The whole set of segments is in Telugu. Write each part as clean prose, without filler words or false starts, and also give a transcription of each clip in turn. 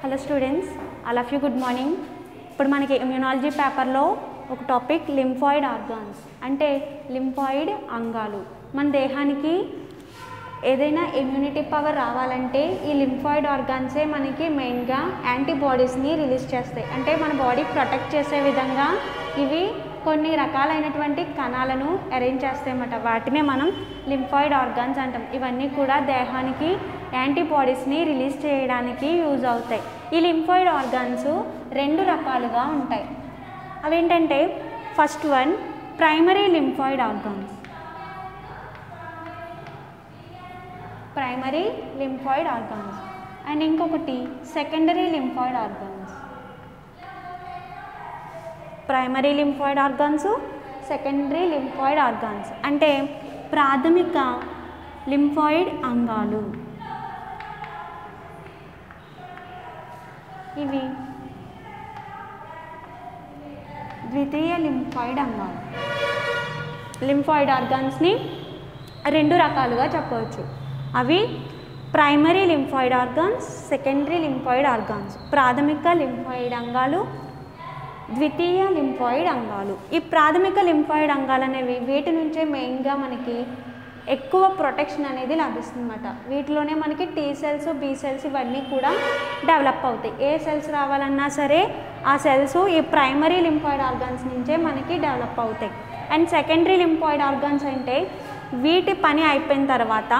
Hello students, all of you good morning. ఇప్పుడు మనకి ఇమ్యూనాలజీ పేపర్లో ఒక టాపిక్ లింఫాయిడ్ ఆర్గాన్స్ అంటే లింఫాయిడ్ అంగాలు. మన దేహానికి ఏదైనా ఇమ్యూనిటీ పవర్ రావాలంటే ఈ లింఫాయిడ్ ఆర్గాన్సే మనకి మెయిన్గా యాంటీబాడీస్ని రిలీజ్ చేస్తాయి. అంటే మన బాడీ ప్రొటెక్ట్ చేసే విధంగా ఇవి కొన్ని రకాలైనటువంటి కణాలను అరేంజ్ చేస్తాయన్నమాట. వాటినే మనం లింఫాయిడ్ ఆర్గాన్స్ అంటాం. ఇవన్నీ కూడా దేహానికి యాంటీబాడీస్ని రిలీజ్ చేయడానికి యూజ్ అవుతాయి. ఈ లింఫాయిడ్ ఆర్గాన్స్ రెండు రకాలుగా ఉంటాయి. అవేంటంటే first one primary lymphoid organs. Primary lymphoid organs and ఇంకొకటి secondary lymphoid organs. Primary lymphoid organs, secondary lymphoid organs అంటే ప్రాథమిక లింఫాయిడ్ అంగాలు. ఇవి ద్వితీయ లింఫాయిడ్ అంగాలు. లింఫాయిడ్ ఆర్గాన్స్ని రెండు రకాలుగా చెప్పవచ్చు. అవి primary lymphoid organs, secondary lymphoid organs. ప్రాథమిక లింఫాయిడ్ అంగాలు, ద్వితీయ లింఫాయిడ్ అంగాలు. ఈ ప్రాథమిక లింఫాయిడ్ అంగాలు అనేవి వీటి నుంచే మెయిన్గా మనకి ఎక్కువ ప్రొటెక్షన్ అనేది లభిస్తుందన్నమాట. వీటిలోనే మనకి టీ సెల్స్, బి సెల్స్ ఇవన్నీ కూడా డెవలప్ అవుతాయి. ఏ సెల్స్ రావాలన్నా సరే ఆ సెల్స్ ఈ ప్రైమరీ లింఫాయిడ్ ఆర్గాన్స్ నుంచే మనకి డెవలప్ అవుతాయి. అండ్ సెకండరీ లింఫాయిడ్ ఆర్గాన్స్ అంటే వీటి పని అయిపోయిన తర్వాత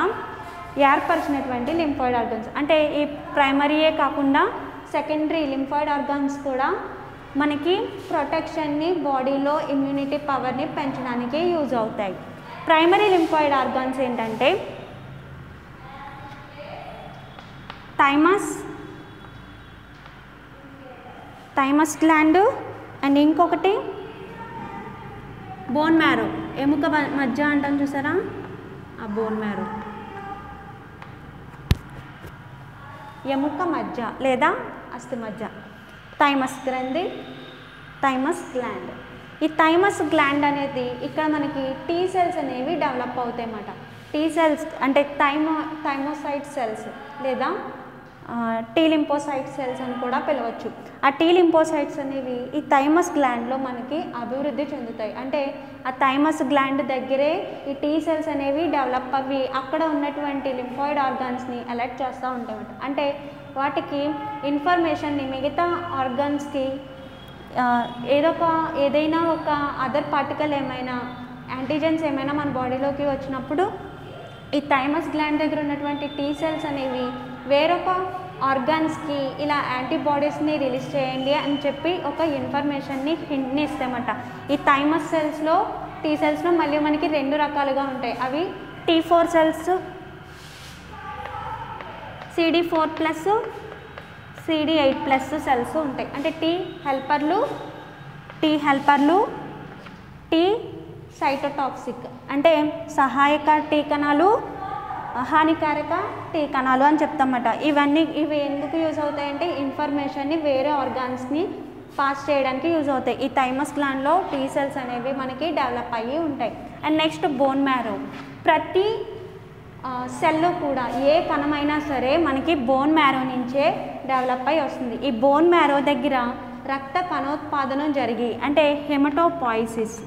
ఏర్పరిచినటువంటి లింఫాయిడ్ ఆర్గాన్స్. అంటే ఈ ప్రైమరీయే కాకుండా సెకండరీ లింఫాయిడ్ ఆర్గాన్స్ కూడా మనకి ప్రొటెక్షన్ని, బాడీలో ఇమ్యూనిటీ పవర్ని పెంచడానికి యూజ్ అవుతాయి. ప్రైమరీ లింఫాయిడ్ ఆర్గాన్స్ ఏంటంటే థైమస్ గ్లాండ్ అండ్ ఇంకొకటి బోన్ మ్యారో. ఎముక మధ్య అంటాం చూసారా, ఆ బోన్ మ్యారో. ఎముక మధ్య లేదా అస్థి మధ్య థైమస్ గ్రంథి, థైమస్ గ్లాండ్. ఈ థైమస్ గ్లాండ్ అనేది ఇక్కడ మనకి టీ సెల్స్ అనేవి డెవలప్ అవుతాయి అన్నమాట. టీ సెల్స్ అంటే థైమోసైట్ సెల్స్ లేదా టీ లింపోసైట్ సెల్స్ అని కూడా పిలవచ్చు. ఆ టీ లింపోసైట్స్ అనేవి ఈ థైమస్ గ్లాండ్లో మనకి అభివృద్ధి చెందుతాయి. అంటే ఆ థైమస్ గ్లాండ్ దగ్గరే ఈ టీ సెల్స్ అనేవి డెవలప్ అవి అక్కడ ఉన్నటువంటి లింఫాయిడ్ ఆర్గాన్స్ని అలర్ట్ చేస్తూ ఉంటాయి అన్నమాట. అంటే వాటికి ఇన్ఫర్మేషన్ని మిగతా ఆర్గాన్స్కి ఏదైనా ఒక అదర్ పార్టికల్ ఏమైనా యాంటీజెన్స్ ఏమైనా మన బాడీలోకి వచ్చినప్పుడు ఈ థైమస్ గ్లాండ్ దగ్గర ఉన్నటువంటి టీ సెల్స్ అనేవి వేరొక ఆర్గాన్స్కి ఇలా యాంటీబాడీస్ని రిలీజ్ చేయండి అని చెప్పి ఒక ఇన్ఫర్మేషన్ని హింట్ని ఇస్తామట. ఈ థైమస్ సెల్స్లో టీ సెల్స్లో మళ్ళీ మనకి రెండు రకాలుగా ఉంటాయి. అవి T4 cells, CD4+, CD8+ cells ఉంటాయి. అంటే టీ హెల్పర్లు, టీ సైటోటాక్సిక్ అంటే సహాయక టీ కణాలు, హానికారక టీ కణాలు అని చెప్తామన్నమాట. ఇవి ఎందుకు యూజ్ అవుతాయంటే ఇన్ఫర్మేషన్ని వేరే ఆర్గాన్స్ని పాస్ చేయడానికి యూజ్ అవుతాయి. ఈ థైమస్ గ్లాండ్లో టీ సెల్స్ అనేవి మనకి డెవలప్ అయ్యి ఉంటాయి. And next bone marrow. ప్రతి సెల్లో కూడా ఏ కణమైనా సరే మనకి బోన్ మ్యారో నుంచే డెవలప్ అయి వస్తుంది. ఈ బోన్ మ్యారో దగ్గర రక్త కణోత్పాదనం జరిగి అంటే హెమటోపాయిసిస్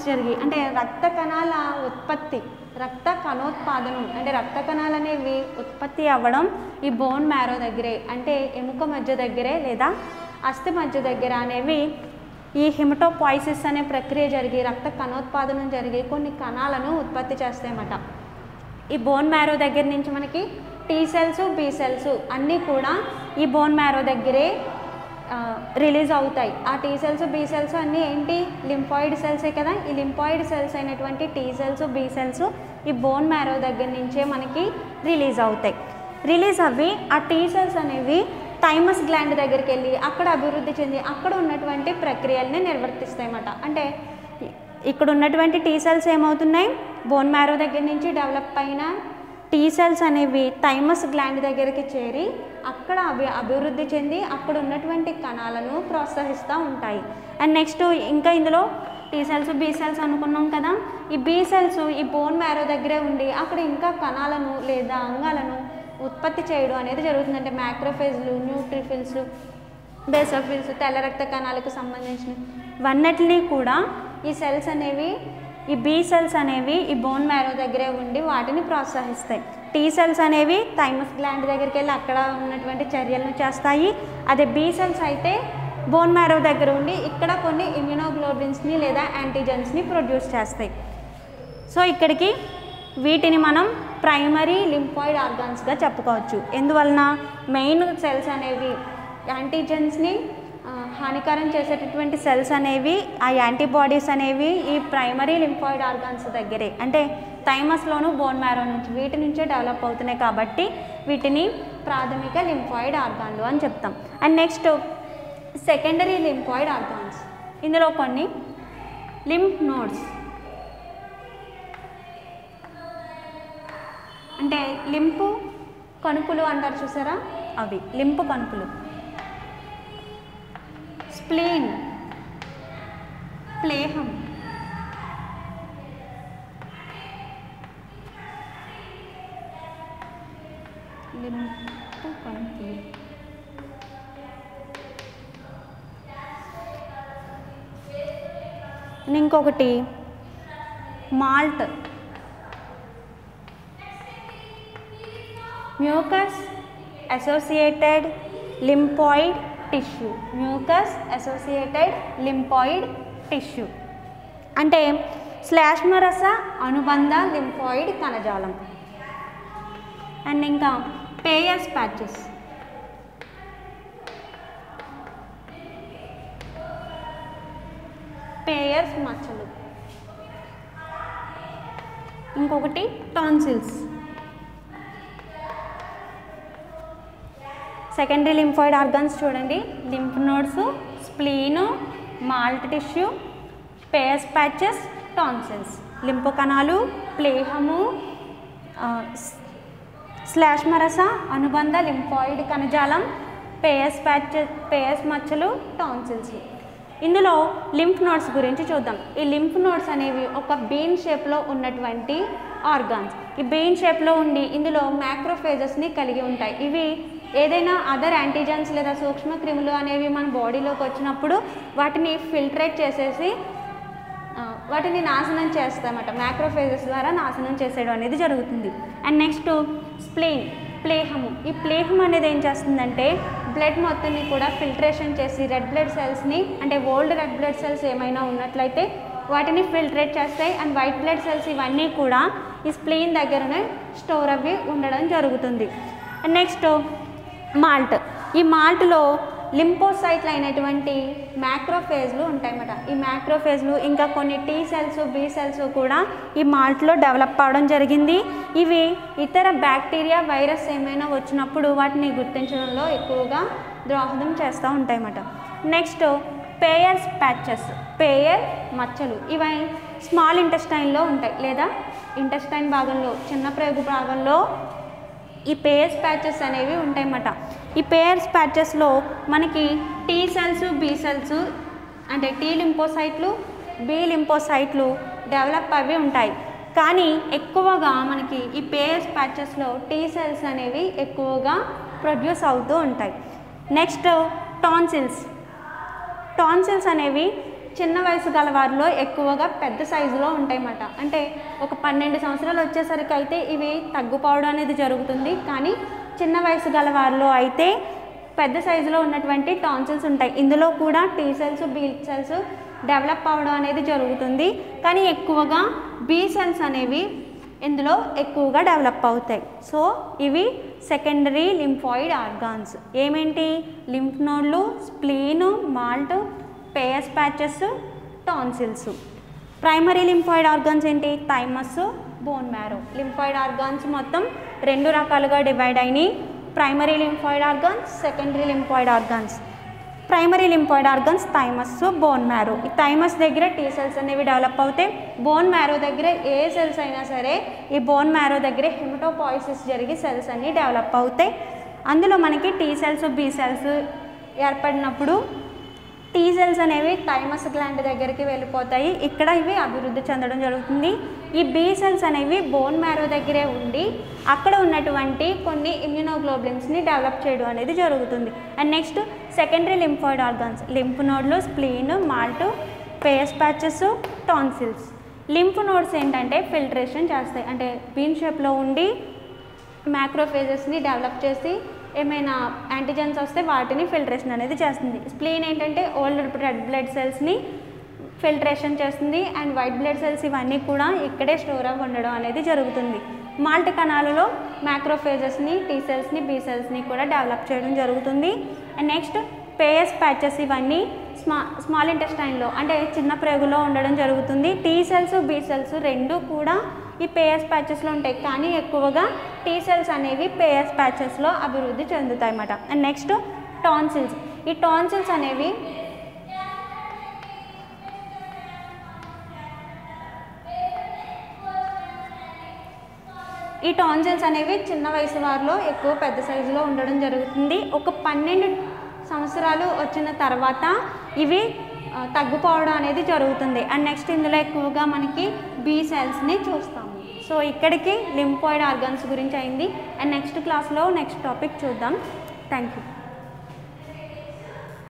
జరిగి అంటే రక్త కణాల ఉత్పత్తి, రక్త కణోత్పాదనం అంటే రక్త కణాలు అనేవి ఉత్పత్తి అవ్వడం ఈ బోన్ మ్యారో దగ్గరే అంటే ఎముక మధ్య దగ్గరే లేదా అస్థి మధ్య దగ్గర అనేవి ఈ హెమటోపాయిసిస్ అనే ప్రక్రియ జరిగి రక్త కణోత్పాదనం జరిగి కొన్ని కణాలను ఉత్పత్తి చేస్తాయన్నమాట. ఈ బోన్ మ్యారో దగ్గర నుంచి మనకి టీ సెల్స్, బి సెల్స్ అన్నీ కూడా ఈ బోన్ మ్యారో దగ్గరే రిలీజ్ అవుతాయి. ఆ టీ సెల్స్, బి సెల్స్ అన్నీ ఏంటి, లింఫాయిడ్ సెల్సే కదా. ఈ లింఫాయిడ్ సెల్స్ అయినటువంటి టీ సెల్స్, బి సెల్స్ ఈ బోన్ మ్యారో దగ్గర నుంచే మనకి రిలీజ్ అవుతాయి. రిలీజ్ అవ్వి ఆ టీ సెల్స్ అనేవి థైమస్ గ్లాండ్ దగ్గరికి వెళ్ళి అక్కడ అభివృద్ధి చెంది అక్కడ ఉన్నటువంటి ప్రక్రియల్ని నిర్వర్తిస్తాయి అన్నమాట. అంటే ఇక్కడ ఉన్నటువంటి టీ సెల్స్ ఏమవుతున్నాయి, బోన్ మ్యారో దగ్గర నుంచి డెవలప్ అయిన టీ సెల్స్ అనేవి థైమస్ గ్లాండ్ దగ్గరికి చేరి అక్కడ అభివృద్ధి చెంది అక్కడ ఉన్నటువంటి కణాలను ప్రోత్సహిస్తూ ఉంటాయి. అండ్ నెక్స్ట్ ఇంకా ఇందులో టీ సెల్స్ బి సెల్స్ అనుకున్నాం కదా. ఈ బి సెల్స్ ఈ బోన్ మ్యారో దగ్గరే ఉండి అక్కడ ఇంకా కణాలను లేదా అంగాలను ఉత్పత్తి చేయడం అనేది జరుగుతుంది. అంటే మ్యాక్రోఫేజ్లు, న్యూట్రిఫిల్స్, బేసోఫిల్స్, తెల్ల రక్త కణాలకు సంబంధించినవన్నిటినీ కూడా ఈ సెల్స్ అనేవి, ఈ బి సెల్స్ అనేవి ఈ బోన్ మ్యారో దగ్గరే ఉండి వాటిని ప్రోత్సహిస్తాయి. టీ సెల్స్ అనేవి థైమస్ గ్లాండ్ దగ్గరికి వెళ్ళి అక్కడ ఉన్నటువంటి చర్యలను చేస్తాయి. అదే బి సెల్స్ అయితే బోన్ మ్యారో దగ్గర ఉండి ఇక్కడ కొన్ని ఇమ్యూనోగ్లోబిన్స్ని లేదా యాంటీజెన్స్ని ప్రొడ్యూస్ చేస్తాయి. సో ఇక్కడికి వీటిని మనం ప్రైమరీ లింఫాయిడ్ ఆర్గాన్స్గా చెప్పుకోవచ్చు. ఎందువలన మెయిన్ సెల్స్ అనేవి యాంటీజెన్స్ని హానికరం చేసేటటువంటి సెల్స్ అనేవి, ఆ యాంటీబాడీస్ అనేవి ఈ ప్రైమరీ లింఫాయిడ్ ఆర్గాన్స్ దగ్గరే, అంటే థైమస్లోను బోన్ మ్యారో నుంచి వీటి నుంచే డెవలప్ అవుతున్నాయి కాబట్టి వీటిని ప్రాథమిక లింఫాయిడ్ ఆర్గాన్లు అని చెప్తాం. And next secondary lymphoid organs. ఇందులో కొన్ని లింఫ్ నోడ్స్, అంటే లింపు కణుపులు అంటారు చూసారా, అవి లింపు కణుపులు. స్ప్లీన్, ప్లేహం, లింపు కణుపులు. ఇంకొకటి MALT, mucus associated lymphoid tissue. Mucus associated lymphoid tissue అంటే శ్లేష్మరస అనుబంధ లింఫాయిడ్ కణజాలం. అండ్ ఇంకా పేయర్స్ ప్యాచెస్, పేయర్స్ మచ్చలు. ఇంకొకటి టాన్సిల్స్. సెకండరీ లింఫాయిడ్ ఆర్గాన్స్ చూడండి, lymph nodes, spleen, MALT tissue, Peyer's patches, tonsils. Lymph కణాలు, ప్లేహము, శ్లేష్మరస అనుబంధ లింఫాయిడ్ కణజాలం, పేయర్స్ ప్యాచెస్, పేయర్స్ మచ్చలు, టాన్సిల్స్. ఇందులో లింఫ్ నోడ్స్ గురించి చూద్దాం. ఈ లింఫ్ నోడ్స్ అనేవి ఒక బీన్ షేప్లో ఉన్నటువంటి ఆర్గాన్స్. ఈ బీన్ షేప్లో ఉండి ఇందులో మ్యాక్రోఫేజెస్ని కలిగి ఉంటాయి. ఇవి ఏదైనా అదర్ యాంటీజెన్స్ లేదా సూక్ష్మ క్రిములు అనేవి మన బాడీలోకి వచ్చినప్పుడు వాటిని ఫిల్టరేట్ చేసేసి వాటిని నాశనం చేస్తామట. మ్యాక్రోఫేజెస్ ద్వారా నాశనం చేసేయడం అనేది జరుగుతుంది. అండ్ నెక్స్ట్ స్ప్లీన్, ప్లేహము. ఈ ప్లేహం అనేది ఏం చేస్తుందంటే బ్లడ్ మొత్తాన్ని కూడా ఫిల్టరేషన్ చేసి రెడ్ బ్లడ్ సెల్స్ని, అంటే ఓల్డ్ రెడ్ బ్లడ్ సెల్స్ ఏమైనా ఉన్నట్లయితే వాటిని ఫిల్టరేట్ చేస్తాయి. అండ్ వైట్ బ్లడ్ సెల్స్ ఇవన్నీ కూడా ఈ స్ప్లీన్ దగ్గరనే స్టోర్ అవి ఉండడం జరుగుతుంది. And next malt. ఈ మాల్ట్లో లింపోసైట్లు అయినటువంటి మ్యాక్రోఫేజ్లు ఉంటాయన్నమాట. ఈ మ్యాక్రోఫేజ్లు ఇంకా కొన్ని టీ సెల్స్, బి సెల్స్ కూడా ఈ మాల్ట్లో డెవలప్ అవడం జరిగింది. ఇవి ఇతర బ్యాక్టీరియా, వైరస్ ఏమైనా వచ్చినప్పుడు వాటిని గుర్తించడంలో ఎక్కువగా దోహదం చేస్తూ ఉంటాయన్నమాట. నెక్స్ట్ పేయర్స్ ప్యాచెస్, పేయర్ మచ్చలు. ఇవి స్మాల్ ఇంటెస్టైన్లో ఉంటాయి లేదా ఇంటెస్టైన్ భాగంలో, చిన్న ప్రేగు భాగంలో ఈ పేయర్స్ ప్యాచెస్ అనేవి ఉంటాయన్నమాట. ఈ పేయర్స్ ప్యాచెస్లో మనకి టీ సెల్స్, బి సెల్స్, అంటే టీ లింపోసైట్లు, బి లింపోసైట్లు డెవలప్ అవి ఉంటాయి. కానీ ఎక్కువగా మనకి ఈ పేయర్స్ ప్యాచెస్లో టీ సెల్స్ అనేవి ఎక్కువగా ప్రొడ్యూస్ అవుతూ ఉంటాయి. Next tonsils. టాన్సిల్స్ అనేవి చిన్న వయసు గల వారిలో ఎక్కువగా పెద్ద సైజులో ఉంటాయన్నమాట. అంటే ఒక 12 సంవత్సరాలు వచ్చేసరికి అయితే ఇవి తగ్గిపోవడం అనేది జరుగుతుంది. కానీ చిన్న వయసు గల వారిలో అయితే పెద్ద సైజులో ఉన్నటువంటి టాన్సిల్స్ ఉంటాయి. ఇందులో కూడా T cells, B cells develop అవ్వడం అనేది జరుగుతుంది. కానీ ఎక్కువగా బి సెల్స్ అనేవి ఇందులో ఎక్కువగా డెవలప్ అవుతాయి. సో ఇవి సెకండరీ లింఫాయిడ్ ఆర్గాన్స్. ఏమేంటి? లింఫ్ నోడ్లు, spleen, MALT, Peyer's patches, tonsils. Primary lymphoid organs ఏంటి? Thymus, bone marrow. Lymphoid organs మొత్తం 2 రకాలుగా డివైడ్ అయినాయి. Primary lymphoid organs, secondary lymphoid organs. Primary lymphoid organs thymus, bone marrow. ఈ థైమస్ దగ్గర టీ సెల్స్ అనేవి డెవలప్ అవుతాయి. బోన్ మ్యారో దగ్గర ఏ సెల్స్ అయినా సరే ఈ బోన్ మ్యారో దగ్గర హెమటోపాయిసిస్ జరిగి సెల్స్ అన్నీ డెవలప్ అవుతాయి. అందులో మనకి టీ సెల్స్, బి సెల్స్ ఏర్పడినప్పుడు టీ సెల్స్ అనేవి థైమస్ గ్లాండ్ దగ్గరికి వెళ్ళిపోతాయి, ఇక్కడ ఇవి అభివృద్ధి చెందడం జరుగుతుంది. ఈ బి సెల్స్ అనేవి బోన్ మ్యారో దగ్గరే ఉండి అక్కడ ఉన్నటువంటి కొన్ని ఇమ్యూనోగ్లోబులిన్స్ని డెవలప్ చేయడం అనేది జరుగుతుంది. And next secondary lymphoid organs, lymph నోడ్లు, spleen, MALT, Peyer's patches, tonsils. Lymph nodes ఏంటంటే ఫిల్ట్రేషన్ చేస్తాయి, అంటే బీన్ షేప్లో ఉండి మ్యాక్రోఫేజెస్ని డెవలప్ చేసి ఏమైనా యాంటీజెన్స్ వస్తే వాటిని ఫిల్ట్రేషన్ అనేది చేస్తుంది. స్ప్లీన్ ఏంటంటే ఓల్డ్ రెడ్ బ్లడ్ సెల్స్ని ఫిల్ట్రేషన్ చేస్తుంది అండ్ వైట్ బ్లడ్ సెల్స్ ఇవన్నీ కూడా ఇక్కడే స్టోర్ అవ్వ ఉండడం అనేది జరుగుతుంది. మాల్ట్ కణాలలో మ్యాక్రోఫేజెస్ని, టీ సెల్స్ని, బీ సెల్స్ని కూడా డెవలప్ చేయడం జరుగుతుంది. అండ్ నెక్స్ట్ పేస్ ప్యాచెస్ ఇవన్నీ స్మాల్ ఇంటెస్టైన్లో అంటే చిన్న ప్రేగులో ఉండడం జరుగుతుంది. టీ సెల్స్, బీ సెల్స్ రెండు కూడా ఈ పేఎస్ ప్యాచెస్లో ఉంటాయి, కానీ ఎక్కువగా టీ సెల్స్ అనేవి పేఎస్ ప్యాచెస్లో అభివృద్ధి చెందుతాయి అన్నమాట. And next tonsils. ఈ టాన్సిల్స్ అనేవి చిన్న వయసు వారిలో ఎక్కువ పెద్ద సైజులో ఉండడం జరుగుతుంది. ఒక 12 సంవత్సరాలు వచ్చిన తర్వాత ఇవి తగ్గిపోవడం అనేది జరుగుతుంది. అండ్ నెక్స్ట్ ఇందులో ఎక్కువగా మనకి బీ సెల్స్ని చూస్తాము. సో ఇక్కడికి లింఫాయిడ్ ఆర్గాన్స్ గురించి అయింది. అండ్ నెక్స్ట్ క్లాస్లో నెక్స్ట్ టాపిక్ చూద్దాం. Thank you.